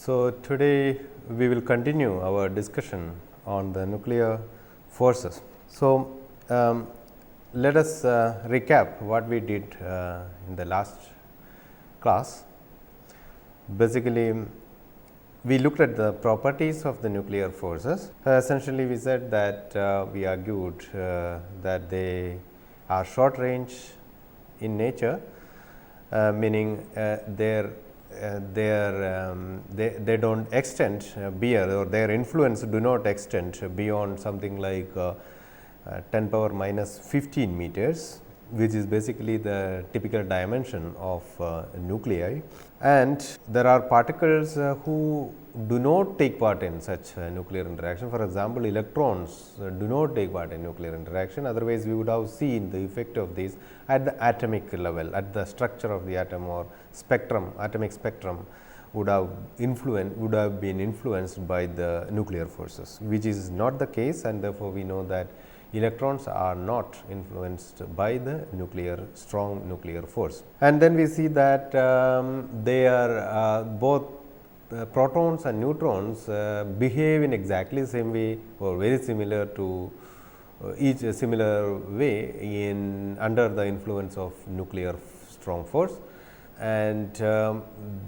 So, today we will continue our discussion on the nuclear forces. So, let us recap what we did in the last class. Basically, we looked at the properties of the nuclear forces. Essentially, we said that we argued that they are short range in nature, meaning they do not extend beyond, or their influence do not extend beyond something like 10 power minus 15 meters, which is basically the typical dimension of nuclei. And there are particles who do not take part in such nuclear interaction. For example, electrons do not take part in nuclear interaction, otherwise we would have seen the effect of this at the atomic level, at the structure of the atom or spectrum, atomic spectrum would have been influenced by the nuclear forces, which is not the case, and therefore, we know that electrons are not influenced by the strong nuclear force. And then we see that they are both protons and neutrons behave in exactly the same way or very similar to each similar way in under the influence of nuclear strong force, and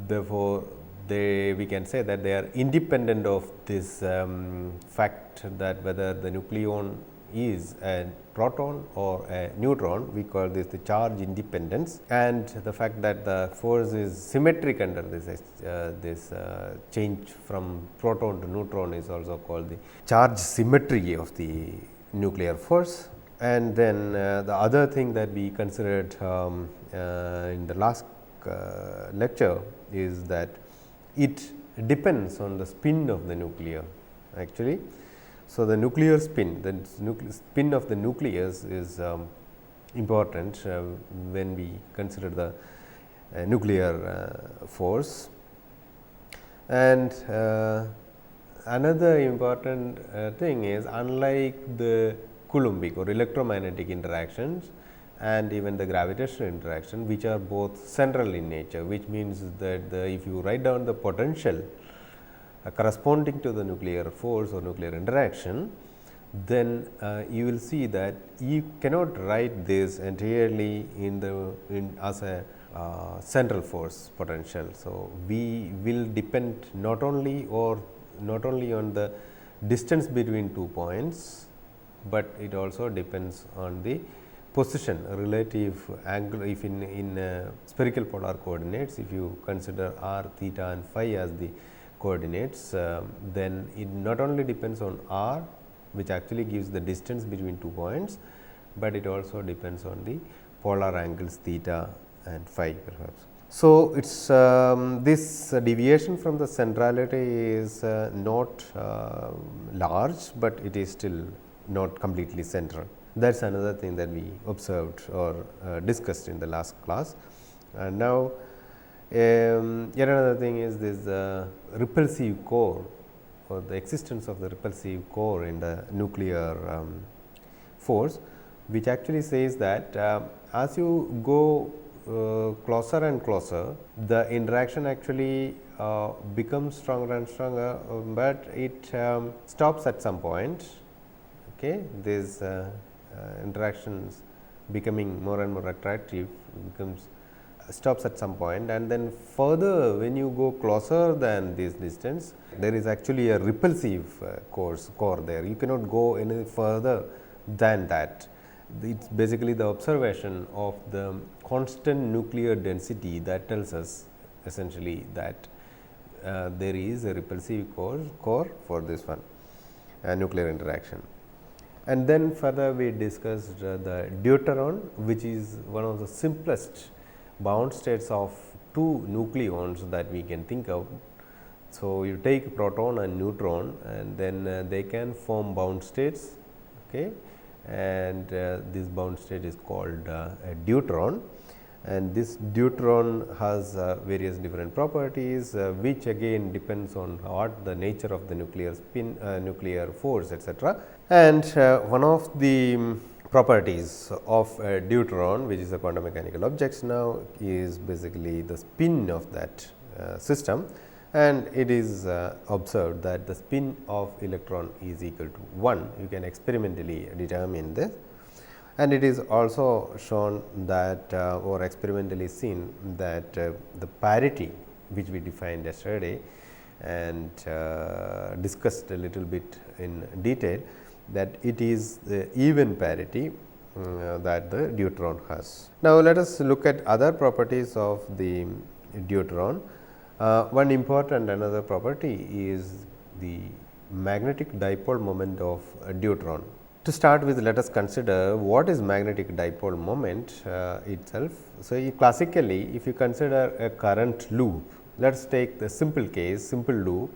therefore, we can say that they are independent of this fact that whether the nucleon is a proton or a neutron. We call this the charge independence, and the fact that the force is symmetric under this change from proton to neutron is also called the charge symmetry of the nuclear force. And then the other thing that we considered in the last lecture is that it depends on the spin of the nucleus actually. So, the nuclear spin, the spin of the nucleus is important when we consider the nuclear force. And another important thing is, unlike the Coulombic or electromagnetic interactions and even the gravitational interaction, which are both central in nature, which means that if you write down the potential corresponding to the nuclear force or nuclear interaction, then you will see that you cannot write this entirely as a central force potential. So, we will depend not only on the distance between 2 points, but it also depends on the position, relative angle. If in spherical polar coordinates, if you consider r, theta and phi as the coordinates, then it not only depends on r, which actually gives the distance between 2 points, but it also depends on the polar angles theta and phi perhaps. So, it is this deviation from the centrality is not large, but it is still not completely central. That is another thing that we observed or discussed in the last class. And now, yet another thing is this repulsive core, or the existence of the repulsive core in the nuclear force, which actually says that as you go closer and closer, the interaction actually becomes stronger and stronger, but it stops at some point. Okay, these interactions becoming more and more attractive stops at some point, and then further when you go closer than this distance, there is actually a repulsive core there. You cannot go any further than that. It is basically the observation of the constant nuclear density that tells us essentially that there is a repulsive core for this one nuclear interaction. And then further we discussed the deuteron, which is one of the simplest bound states of two nucleons that we can think of. So, you take proton and neutron, and then they can form bound states, okay, and this bound state is called a deuteron. And this deuteron has various different properties, which again depends on what the nature of the nuclear spin, nuclear force, etc. And one of the properties of a deuteron, which is a quantum mechanical object now, is basically the spin of that system. and it is observed that the spin of electron is equal to 1. You can experimentally determine this, and it is also shown that or experimentally seen that the parity which we defined yesterday and discussed a little bit in detail, that it is the even parity that the deuteron has. Now, let us look at other properties of the deuteron. One important another property is the magnetic dipole moment of deuteron. To start with, let us consider what is magnetic dipole moment itself. So, classically if you consider a current loop, let us take the simple case, simple loop,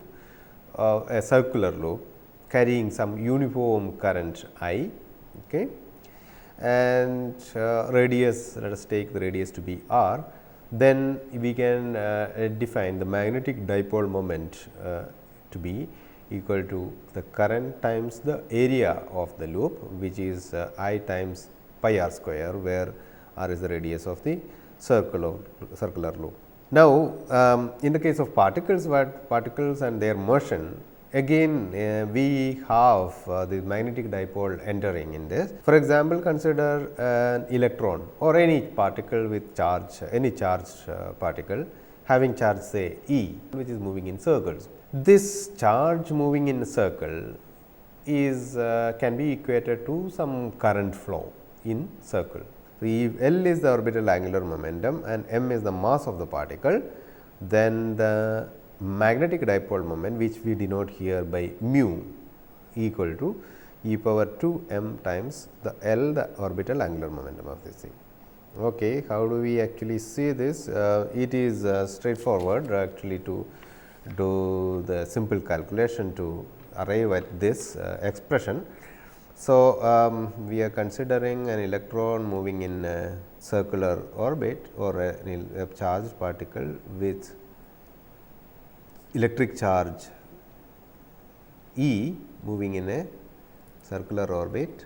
a circular loop carrying some uniform current I, okay, and radius, let us take the radius to be r. Then we can define the magnetic dipole moment to be equal to the current times the area of the loop, which is I times pi r square, where r is the radius of the circular loop. Now, in the case of particles, particles and their motion, again we have the magnetic dipole entering in this. For example, consider an electron or any particle with charge, any charged particle having charge, say E, which is moving in circles. This charge moving in a circle is can be equated to some current flow in circle. So, if L is the orbital angular momentum and m is the mass of the particle, then the magnetic dipole moment, which we denote here by mu, equal to e power 2 m times the L, the orbital angular momentum of this thing. Okay, how do we actually see this? It is straightforward actually to do the simple calculation to arrive at this expression. So, we are considering an electron moving in a circular orbit or a charged particle with electric charge E moving in a circular orbit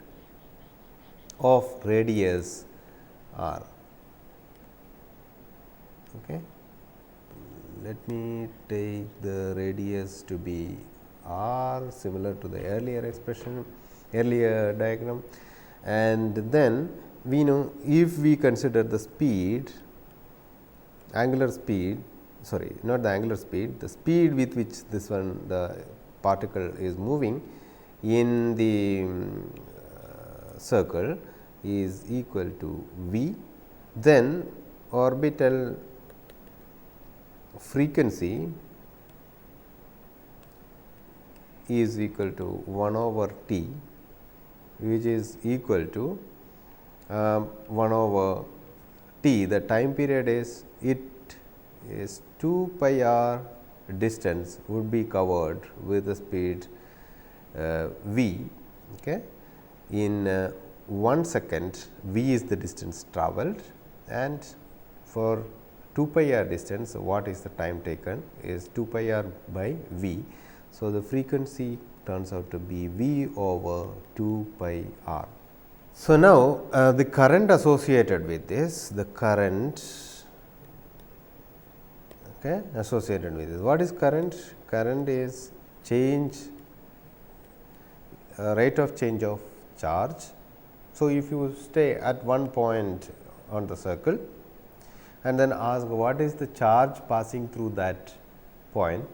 of radius r. Okay. Let me take the radius to be r, similar to the earlier expression, earlier diagram, and then we know if we consider the speed, angular speed, sorry, not the angular speed, the speed with which this one the particle is moving in the circle is equal to v, then orbital frequency is equal to 1 over t, which is equal to 1 over t. The time period is, it is 2 pi r distance would be covered with the speed v. Okay. In 1 second, v is the distance travelled, and for 2 pi r distance, what is the time taken is 2 pi r by v. So, the frequency turns out to be v over 2 pi r. So, now the current associated with this, the current associated with this. What is current? Current is change, rate of change of charge. So, if you stay at one point on the circle and then ask what is the charge passing through that point,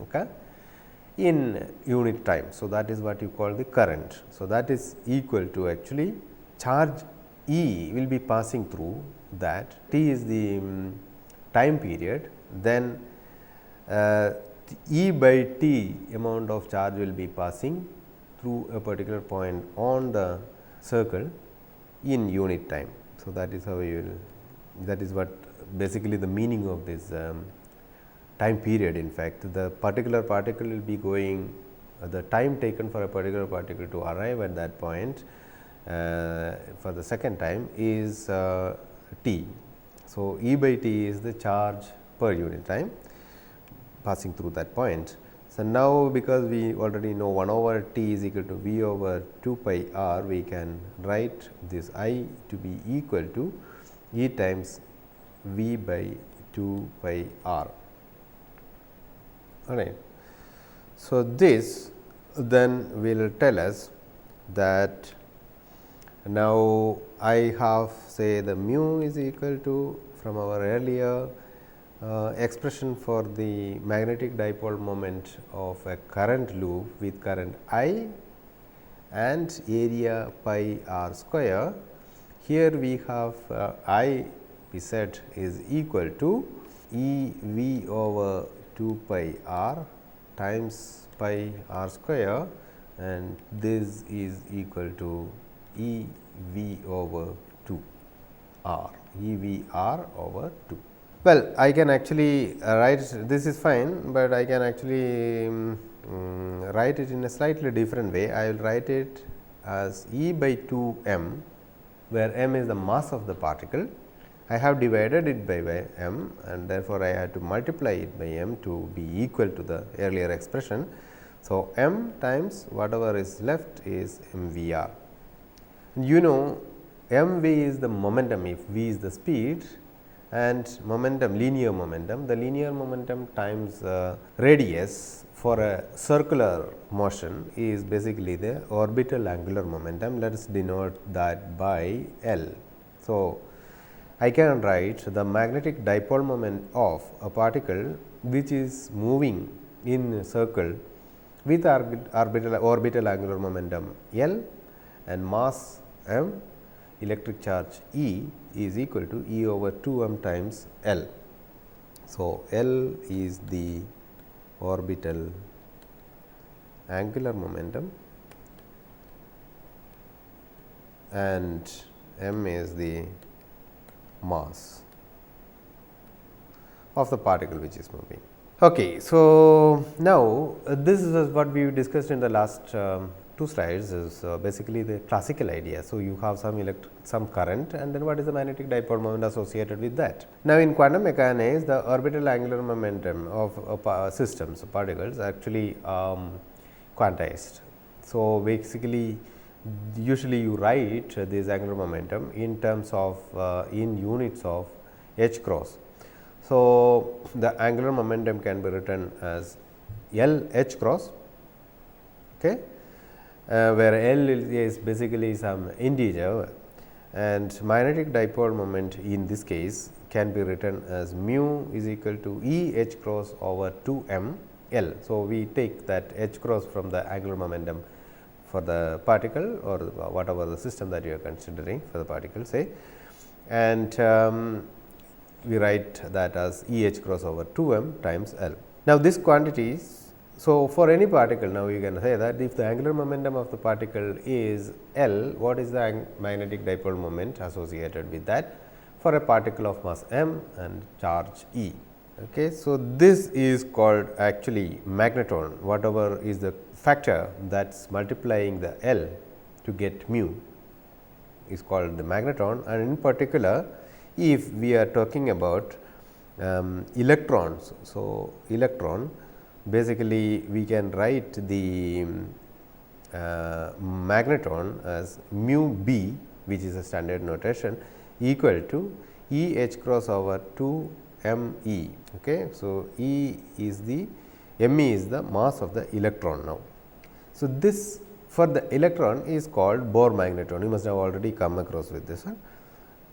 okay, in unit time. So, that is what you call the current. So, that is equal to actually charge E will be passing through that, T is the time period, then E by T amount of charge will be passing through a particular point on the circle in unit time. So, that is how you will, that is what basically the meaning of this time period. In fact, the particular particle will be going, the time taken for a particular particle to arrive at that point for the second time is t. So, E by t is the charge per unit time passing through that point. So, now because we already know 1 over t is equal to v over 2 pi r, we can write this I to be equal to E times v by 2 pi r. all right. So, this then will tell us that now I have say the mu is equal to from our earlier expression for the magnetic dipole moment of a current loop with current I and area pi r square. Here we have I we said is equal to E v over 2 pi r times pi r square, and this is equal to E v over 2 r, E v r over 2. Well, I can actually write this is fine, but I can actually write it in a slightly different way. I will write it as E by 2 m, where m is the mass of the particle. I have divided it by m, and therefore, I had to multiply it by m to be equal to the earlier expression. So, m times whatever is left is m v r. You know, m v is the momentum if v is the speed, and momentum linear momentum. The linear momentum times radius for a circular motion is basically the orbital angular momentum. Let us denote that by L. So, I can write the magnetic dipole moment of a particle which is moving in a circle with orbital angular momentum L and mass m, electric charge E is equal to E over 2 m times L. So, L is the orbital angular momentum and m is the mass of the particle which is moving. Okay, so, now this is what we discussed in the last 2 slides is basically the classical idea. So, you have some current, and then what is the magnetic dipole moment associated with that. Now, in quantum mechanics, the orbital angular momentum of systems, particles actually quantized. So, basically usually you write this angular momentum in terms of in units of h cross. So, the angular momentum can be written as L h cross, okay, where L is basically some integer, and magnetic dipole moment in this case can be written as mu is equal to E h cross over 2 m L. So, we take that h cross from the angular momentum for the particle or whatever the system that you are considering for the particle say, and we write that as E h cross over 2 m times L. Now, this quantity is, so for any particle, now you can say that if the angular momentum of the particle is L, what is the magnetic dipole moment associated with that for a particle of mass m and charge E. Okay. So, this is called actually magneton, whatever is the factor that is multiplying the L to get mu is called the magneton, and in particular if we are talking about electrons. So, electron basically we can write the magneton as mu b, which is a standard notation, equal to E h cross over 2 m e. Okay. So, E is the m e is the mass of the electron now. So, this for the electron is called Bohr magneton. You must have already come across with this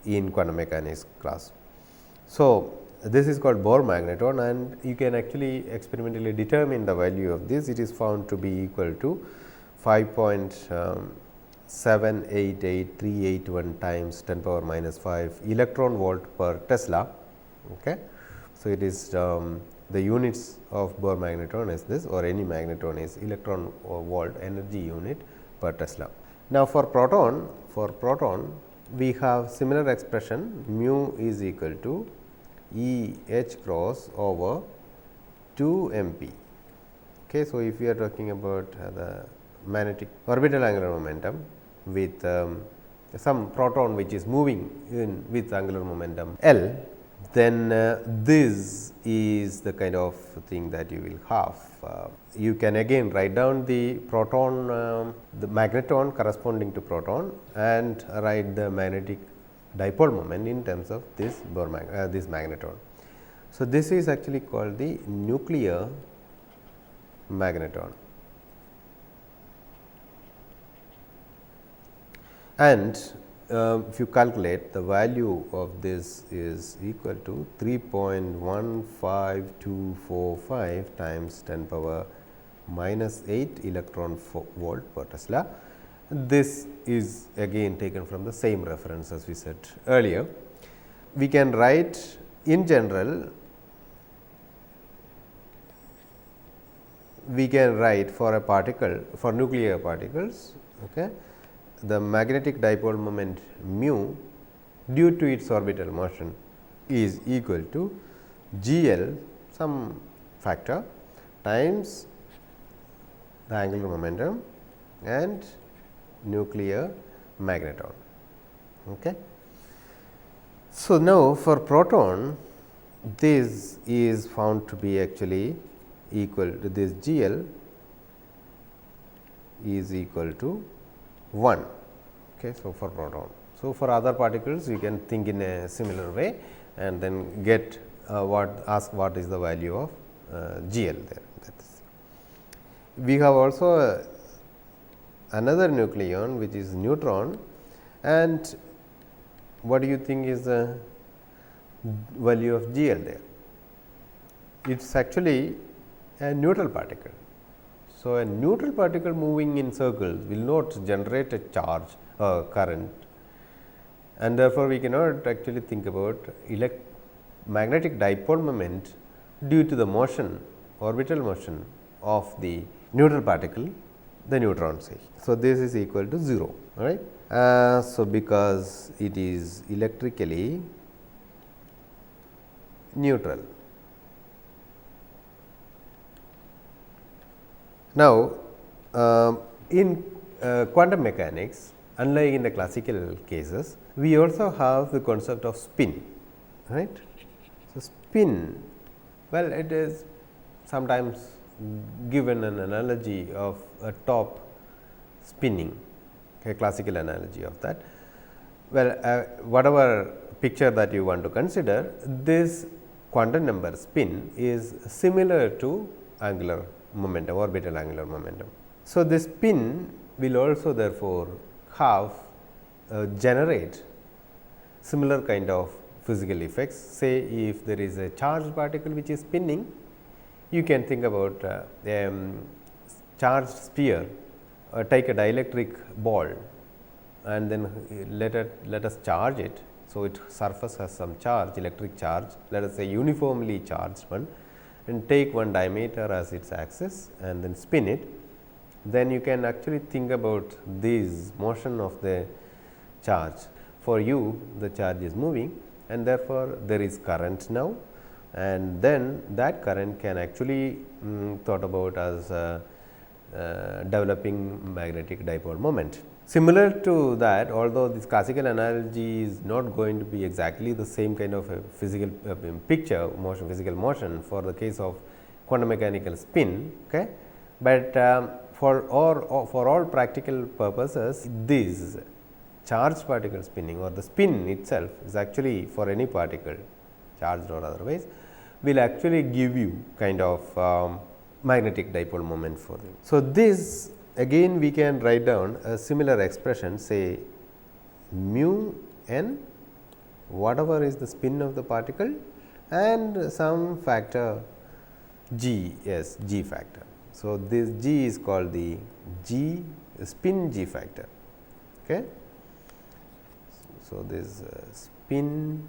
in quantum mechanics class. So, this is called Bohr magneton, and you can actually experimentally determine the value of this. It is found to be equal to 5.788381 times 10 power minus 5 electron volt per Tesla. Okay. So, it is the units of Bohr magneton is this, or any magneton is electron volt energy unit per Tesla. Now, for proton we have similar expression, mu is equal to E h cross over 2 m p. Okay. So, if we are talking about the magnetic orbital angular momentum with some proton which is moving in with angular momentum L, then this is the kind of thing that you will have. You can again write down the proton, the magneton corresponding to proton, and write the magnetic dipole moment in terms of this this magneton. So, this is actually called the nuclear magneton. And if you calculate, the value of this is equal to 3.15245 times 10 power minus 8 electron volt per Tesla. This is again taken from the same reference as we said earlier. We can write in general, we can write for a particle, for nuclear particles, okay, the magnetic dipole moment mu due to its orbital motion is equal to GL some factor times the angular momentum and nuclear magneton. Okay. So, now for proton, this is found to be actually equal to this GL is equal to 1. Okay. So, for proton. So, for other particles you can think in a similar way and then get ask what is the value of GL there. We have also another nucleon which is neutron, and what do you think is the value of GL there? It is actually a neutral particle. So, a neutral particle moving in circles will not generate a charge or current, and therefore, we cannot actually think about magnetic dipole moment due to the motion, orbital motion of the neutral particle, the neutron say. So, this is equal to 0, right. So, because it is electrically neutral. Now, in quantum mechanics, unlike in the classical cases, we also have the concept of spin, right. So, spin, well, it is sometimes given an analogy of a top spinning, a classical analogy of that. Well, whatever picture that you want to consider, this quantum number spin is similar to angular momentum, orbital angular momentum. So, this spin will also therefore have generate similar kind of physical effects. Say, if there is a charged particle which is spinning, you can think about a charged sphere, take a dielectric ball and then let us charge it. So, its surface has some charge, electric charge, let us say uniformly charged one, and take one diameter as its axis and then spin it. Then you can actually think about this motion of the charge. For you, the charge is moving, and therefore, there is current now, and then that current can actually thought about as developing magnetic dipole moment. Similar to that, although this classical analogy is not going to be exactly the same kind of a physical picture motion, physical motion for the case of quantum mechanical spin, okay. But for all practical purposes, this charged particle spinning or the spin itself is actually for any particle, charged or otherwise, will actually give you kind of magnetic dipole moment for them. So, this again we can write down a similar expression, say mu n, whatever is the spin of the particle, and some factor g, yes, g factor. So, this g is called the g spin g factor. Okay. So, this spin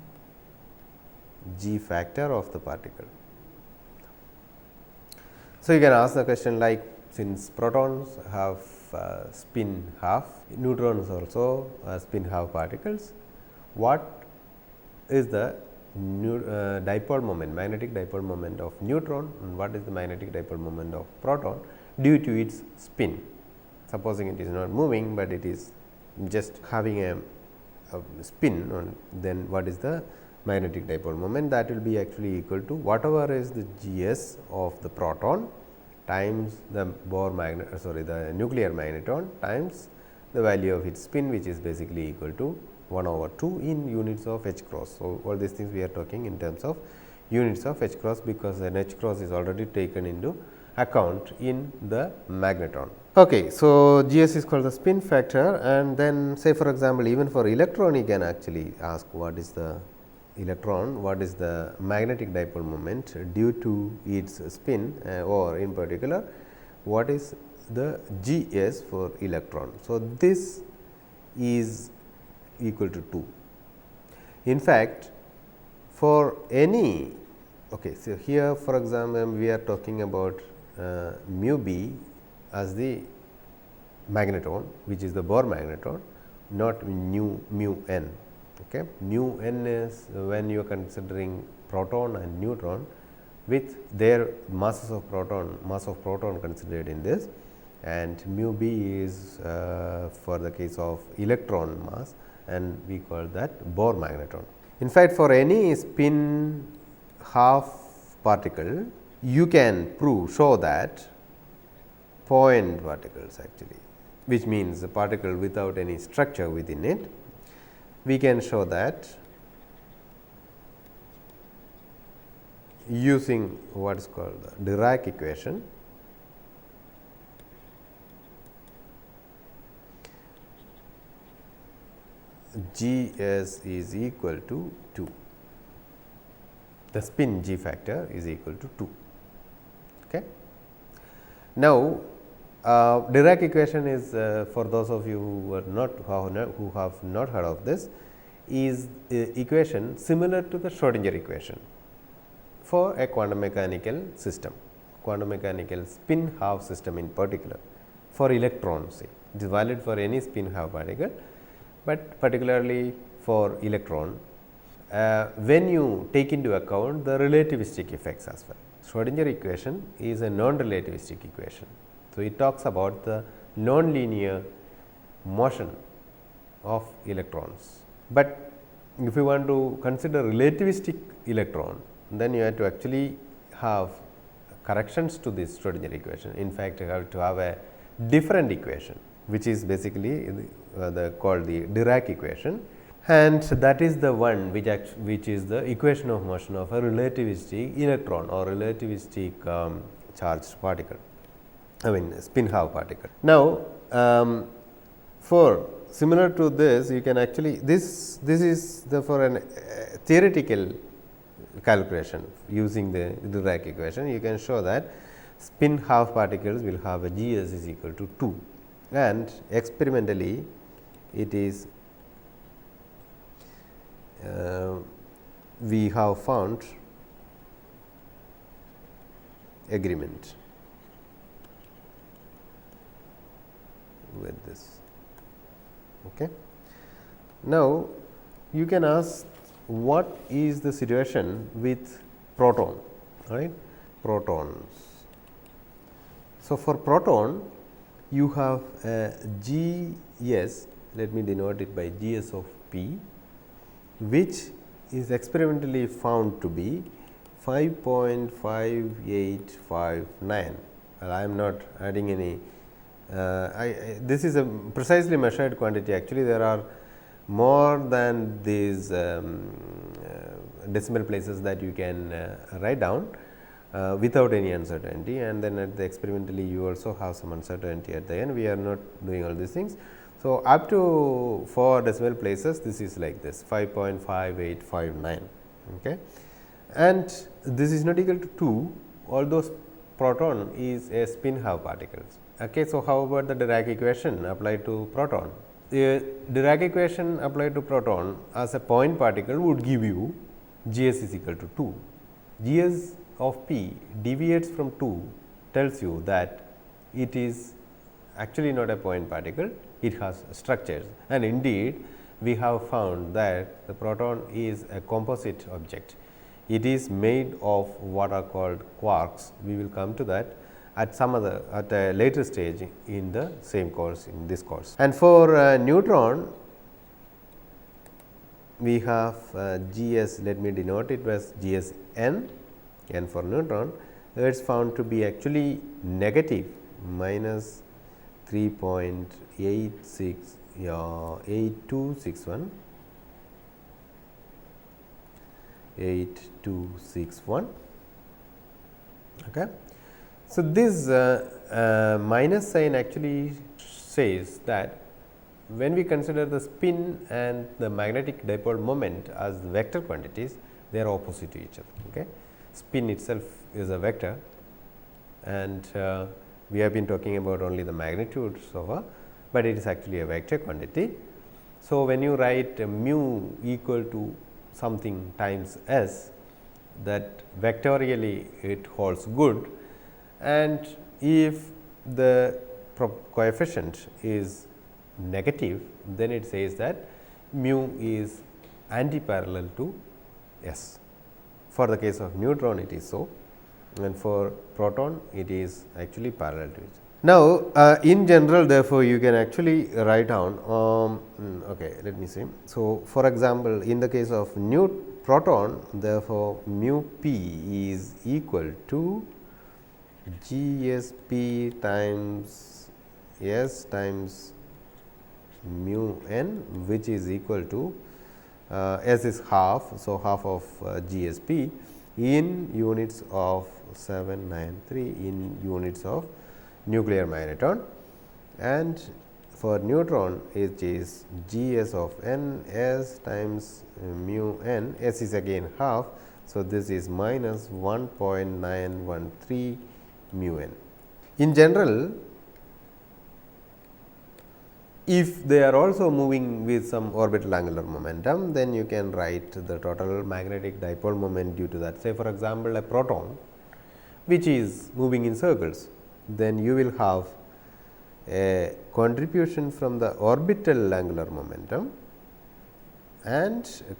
g factor of the particle. So, you can ask the question like, since protons have spin half, neutrons also spin half particles, what is the dipole moment, magnetic dipole moment of neutron, and what is the magnetic dipole moment of proton due to its spin? Supposing it is not moving, but it is just having a spin, on, then what is the magnetic dipole moment? That will be actually equal to whatever is the Gs of the proton times the the nuclear magneton times the value of its spin, which is basically equal to 1/2 in units of h cross. So, all these things we are talking in terms of units of h cross, because an h cross is already taken into account in the magnetron. Okay, so Gs is called the spin factor, and then say for example, even for electron you can actually ask what is the electron, what is the magnetic dipole moment due to its spin, or in particular what is the Gs for electron. So, this is equal to 2. In fact, for any, okay, so here for example, we are talking about mu b as the magnetron, which is the Bohr magnetron, not mu n. Okay. Mu n is when you are considering proton and neutron with their mass of proton considered in this, and mu b is for the case of electron mass, and we call that Bohr magnetron. In fact, for any spin half particle, you can show that point particles actually, which means the particle without any structure within it. We can show that using what is called the Dirac equation. G s is equal to 2. The spin G factor is equal to 2. Okay. Now, Dirac equation is for those of you who have not heard of this, is equation similar to the Schrodinger equation for a quantum mechanical system, quantum mechanical spin half system in particular for electrons. It is valid for any spin half particle, but particularly for electron, when you take into account the relativistic effects as well. Schrodinger equation is a non-relativistic equation. So, it talks about the non-linear motion of electrons, but if you want to consider relativistic electron, then you have to actually have corrections to this Schrodinger equation. In fact, you have to have a different equation, which is basically called the Dirac equation, and that is the one which is the equation of motion of a relativistic electron or relativistic charged particle, I mean spin half particle. Now, for similar to this, you can actually this is the for an theoretical calculation using the Dirac equation, you can show that spin half particles will have a G s is equal to 2, and experimentally it is we have found agreement with this. Okay. Now, you can ask what is the situation with proton, right? Protons. So, for proton you have a G s, let me denote it by G s of p, which is experimentally found to be 5.5859. Well, I am not adding any, this is a precisely measured quantity. Actually, there are more than these decimal places that you can write down without any uncertainty, and then at the experimentally you also have some uncertainty at the end. We are not doing all these things. So, up to 4 decimal places, this is like this 5.5859, okay. And this is not equal to 2, although proton is a spin half particles. Okay. So, how about the Dirac equation applied to proton? The Dirac equation applied to proton as a point particle would give you G s is equal to 2. G s of p deviates from 2 tells you that it is actually not a point particle, it has structures, and indeed we have found that the proton is a composite object. It is made of what are called quarks. We will come to that at a later stage in the same course, in this course. And for neutron, we have G s, let me denote it as G s n, and for neutron it is found to be actually negative minus 3.8261. Okay. So, this minus sign actually says that when we consider the spin and the magnetic dipole moment as vector quantities, they are opposite to each other. Okay? Spin itself is a vector, and we have been talking about only the magnitude so far, but it is actually a vector quantity. So, when you write mu equal to something times s, that vectorially it holds good, and if the coefficient is negative, then it says that mu is antiparallel to s. For the case of neutron it is so, and for proton it is actually parallel to it. Now, in general, therefore, you can actually write down okay, let me see. So, for example, in the case of proton, therefore, mu p is equal to G s p times s times mu n, which is equal to s is half. So, half of G s p in units of 793 in units of nuclear magneton, and for neutron it is G s of n s times mu n, s is again half. So, this is minus 1.913 mu n. In general, if they are also moving with some orbital angular momentum, then you can write the total magnetic dipole moment due to that. Say for example, a proton which is moving in circles, then you will have a contribution from the orbital angular momentum and a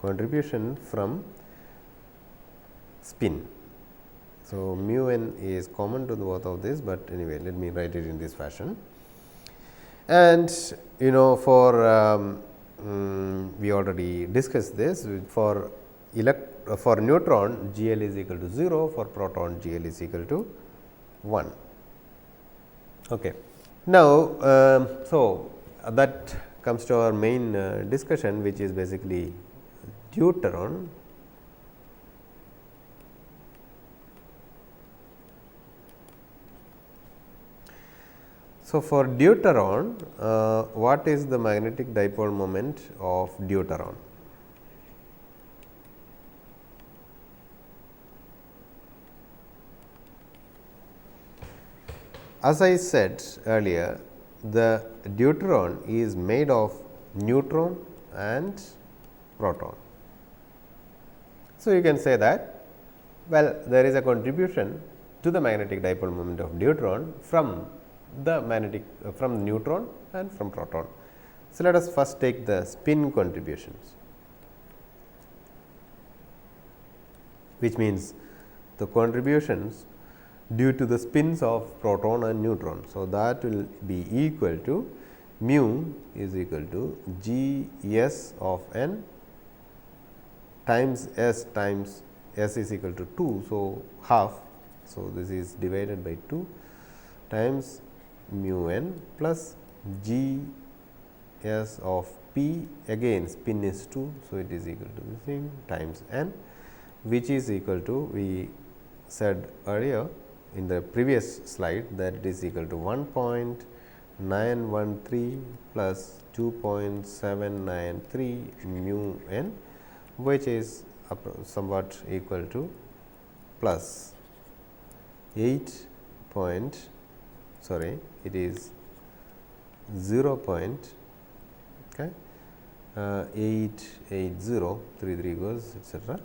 contribution from spin. So, mu n is common to both of these, but anyway, let me write it in this fashion. And for we already discussed this, for neutron G L is equal to 0, for proton G L is equal to 1. Okay. Now, so that comes to our main discussion, which is basically Deuteron. So, for Deuteron, what is the magnetic dipole moment of Deuteron? As I said earlier, the deuteron is made of neutron and proton. So, you can say that, well, there is a contribution to the magnetic dipole moment of deuteron from the from neutron and from proton. So, let us first take the spin contributions, which means the contributions due to the spins of proton and neutron. So, that will be equal to mu is equal to G s of n times s is equal to 2. So, half. So, this is divided by 2 times mu n plus G s of p, again spin is 2. So, it is equal to the thing times n, which is equal to, we said earlier in the previous slide that it is equal to 1.913 plus 2.793 mu n, which is somewhat equal to plus 8 point, sorry, it is 0. Okay, 88033 goes etc.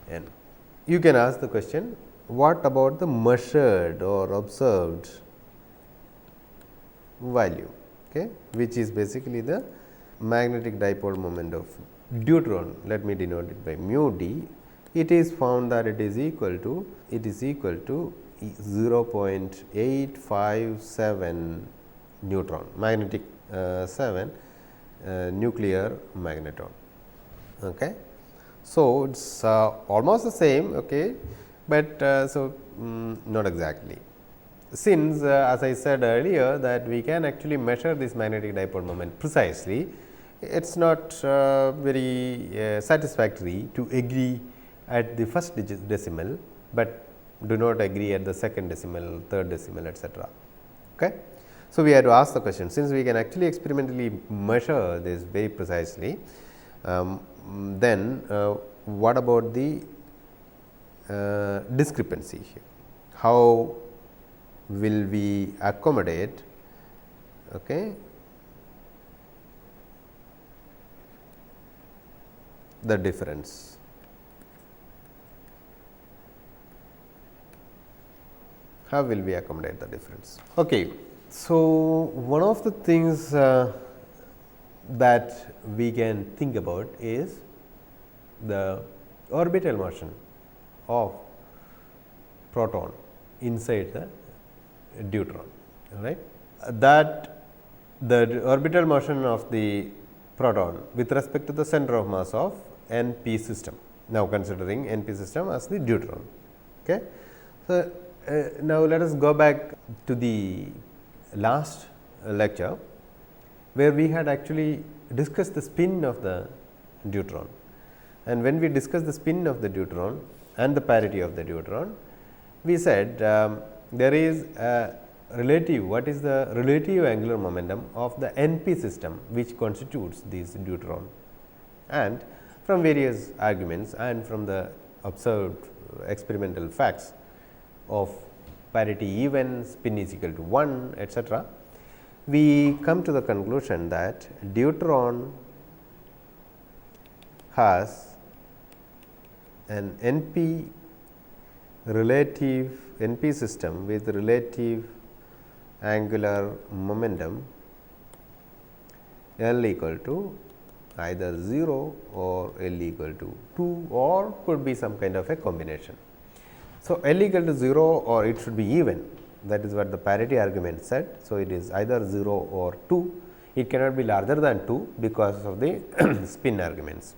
n. You can ask the question, what about the measured or observed value, okay, which is basically the magnetic dipole moment of deuteron. Let me denote it by mu d. It is found that it is equal to 0.857 neutron, magnetic 7 nuclear magneton. Okay. So, it is almost the same, okay, but not exactly. Since as I said earlier that we can actually measure this magnetic dipole moment precisely, it is not very satisfactory to agree at the first decimal, but do not agree at the second decimal, third decimal, etc. Okay. So, we have to ask the question, since we can actually experimentally measure this very precisely, then what about the discrepancy here? How will we accommodate the difference? How will we accommodate the difference? Okay. So, one of the things that we can think about is the orbital motion of proton inside the deuteron, right. That the orbital motion of the proton with respect to the center of mass of NP system. Now, considering NP system as the deuteron. Okay. So, now let us go back to the last lecture, where we had actually discussed the spin of the deuteron, and when we discussed the spin of the deuteron and the parity of the deuteron, we said there is a relative, what is the relative angular momentum of the NP system which constitutes this deuteron, and from various arguments and from the observed experimental facts of parity even, spin is equal to 1, etc., we come to the conclusion that deuteron has an NP system with relative angular momentum L equal to either 0 or L equal to 2, or could be some kind of a combination. So, L equal to 0 or it should be even, that is what the parity argument said. So, it is either 0 or 2, it cannot be larger than 2 because of the spin arguments,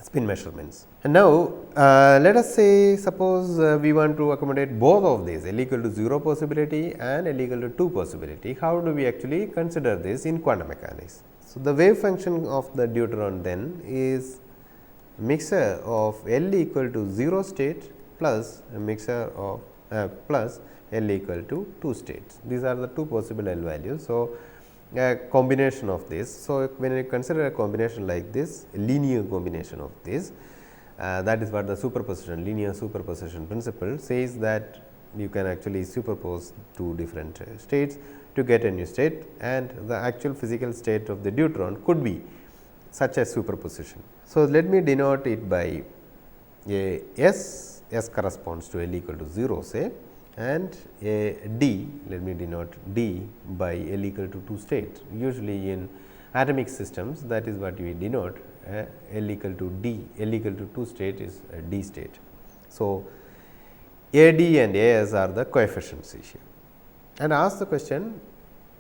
spin measurements. And now, let us say suppose we want to accommodate both of these, L equal to 0 possibility and L equal to 2 possibility. How do we actually consider this in quantum mechanics? So, the wave function of the deuteron then is mixture of L equal to 0 state plus a mixture of plus L equal to 2 states. These are the two possible L values. So, a combination of this. So, when you consider a combination like this, a linear combination of this, that is what the superposition, linear superposition principle says, that you can actually superpose two different states to get a new state, and the actual physical state of the deuteron could be such a superposition. So, let me denote it by a S corresponds to L equal to 0 say, and a D, let me denote D by L equal to 2 state. Usually in atomic systems, that is what we denote L equal to D, L equal to 2 state is a D state. So, A D and A S are the coefficients here, and ask the question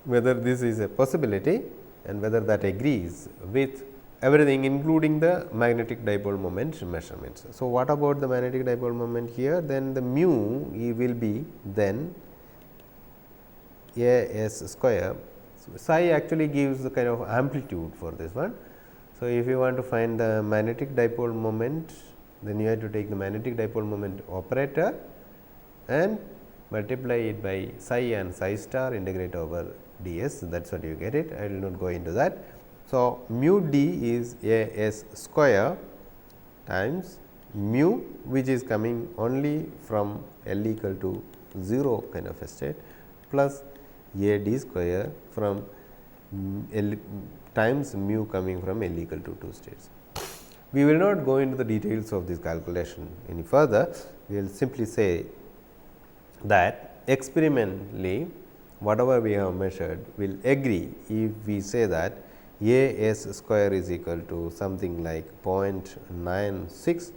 whether this is a possibility and whether that agrees with everything including the magnetic dipole moment measurements. So, what about the magnetic dipole moment here? Then the mu will be then A S square. So, psi actually gives the kind of amplitude for this one. So, if you want to find the magnetic dipole moment, then you have to take the magnetic dipole moment operator and multiply it by psi and psi star, integrate over d s, that is what you get it. I will not go into that. So, mu d is A s square times mu, which is coming only from L equal to 0 kind of a state, plus A d square from L times mu coming from L equal to 2 states. We will not go into the details of this calculation any further. We will simply say that experimentally whatever we have measured will agree if we say that A s square is equal to something like 0.96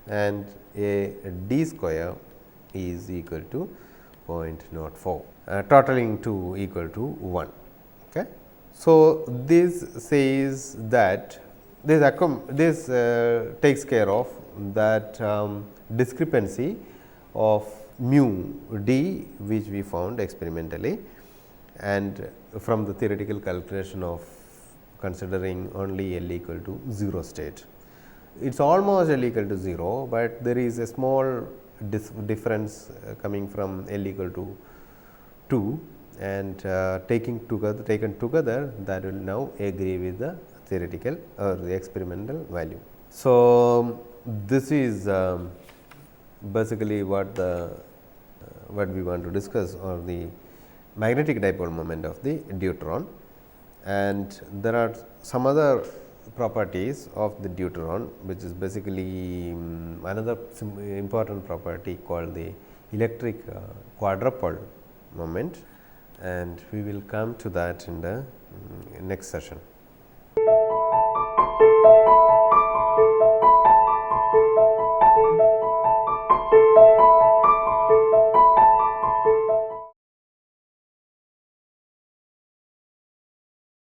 and A d square is equal to 0.04, totaling to equal to 1. Okay. So, this says that this takes care of that discrepancy of mu d, which we found experimentally, and from the theoretical calculation of considering only L equal to 0 state. It is almost L equal to 0, but there is a small difference coming from L equal to 2 and taken together, that will now agree with the theoretical or the experimental value. So, this is basically what we want to discuss, or the magnetic dipole moment of the deuteron. And there are some other properties of the deuteron, which is basically another important property called the electric quadrupole moment, and we will come to that in the next session.